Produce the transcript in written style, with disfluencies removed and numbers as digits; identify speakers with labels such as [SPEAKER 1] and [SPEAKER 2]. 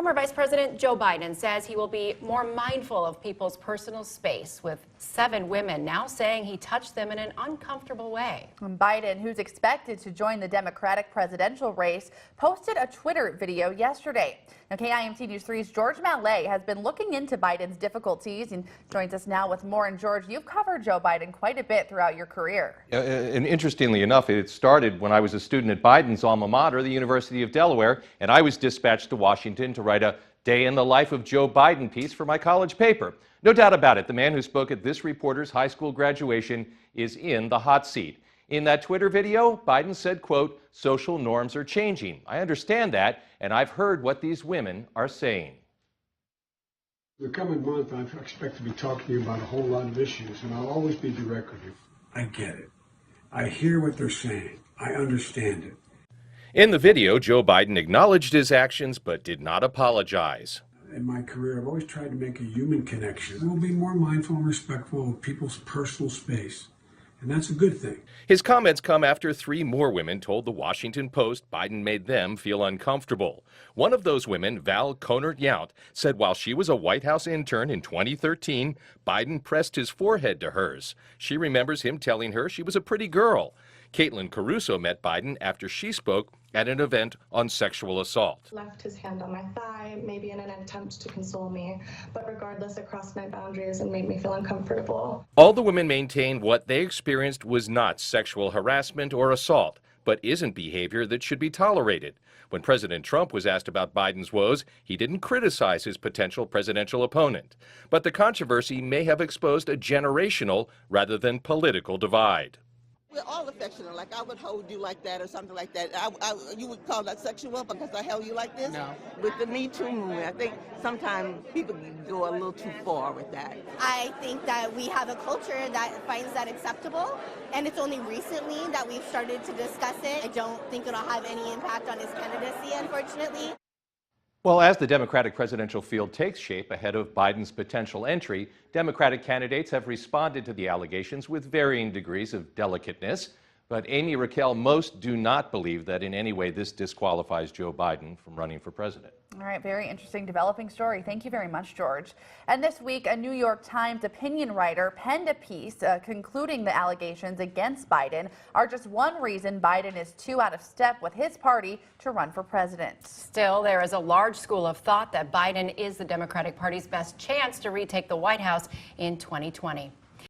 [SPEAKER 1] Former Vice President Joe Biden says he will be more mindful of people's personal space, with 7 women now saying he touched them in an uncomfortable way.
[SPEAKER 2] Biden, who's expected to join the Democratic presidential race, posted a Twitter video yesterday. Now, KIMT News 3's George Mallet has been looking into Biden's difficulties and joins us now with more. And George, you've covered Joe Biden quite a bit throughout your career.
[SPEAKER 3] And interestingly enough, it started when I was a student at Biden's alma mater, the University of Delaware, and I was dispatched to Washington to write a Day in the Life of Joe Biden piece for my college paper. No doubt about it, the man who spoke at this reporter's high school graduation is in the hot seat. In that Twitter video, Biden said, quote, "Social norms are changing. I understand that, and I've heard what these women are saying."
[SPEAKER 4] The coming month, I expect to be talking to you about a whole lot of issues, and I'll always be direct with you. I get it. I hear what they're saying. I understand it.
[SPEAKER 3] In the video, Joe Biden acknowledged his actions but did not apologize.
[SPEAKER 4] In my career, I've always tried to make a human connection. We'll be more mindful and respectful of people's personal space, and that's a good thing.
[SPEAKER 3] His comments come after 3 more women told the Washington Post Biden made them feel uncomfortable. One of those women, Val Conert-Yount, said while she was a White House intern in 2013, Biden pressed his forehead to hers. She remembers him telling her she was a pretty girl. Caitlin Caruso met Biden after she spoke at an event on sexual assault.
[SPEAKER 5] Left his hand on my thigh, maybe in an attempt to console me, but regardless, it crossed my boundaries and made me feel uncomfortable.
[SPEAKER 3] All the women maintain what they experienced was not sexual harassment or assault, but isn't behavior that should be tolerated. When President Trump was asked about Biden's woes, he didn't criticize his potential presidential opponent. But the controversy may have exposed a generational rather than political divide.
[SPEAKER 6] We're all affectionate. Like I would hold you like that or something like that. You would call that sexual because I held you like this?
[SPEAKER 7] No.
[SPEAKER 6] With the Me Too movement, I think sometimes people go a little too far with that.
[SPEAKER 8] I think that we have a culture that finds that acceptable, and it's only recently that we've started to discuss it. I don't think it'll have any impact on his candidacy, unfortunately.
[SPEAKER 3] Well, as the Democratic presidential field takes shape ahead of Biden's potential entry, Democratic candidates have responded to the allegations with varying degrees of delicateness. But Amy Raquel, most do not believe that in any way this disqualifies Joe Biden from running for president.
[SPEAKER 2] All right, very interesting developing story. Thank you very much, George. And this week, a New York Times opinion writer penned a piece concluding the allegations against Biden are just one reason Biden is too out of step with his party to run for president.
[SPEAKER 1] Still, there is a large school of thought that Biden is the Democratic Party's best chance to retake the White House in 2020.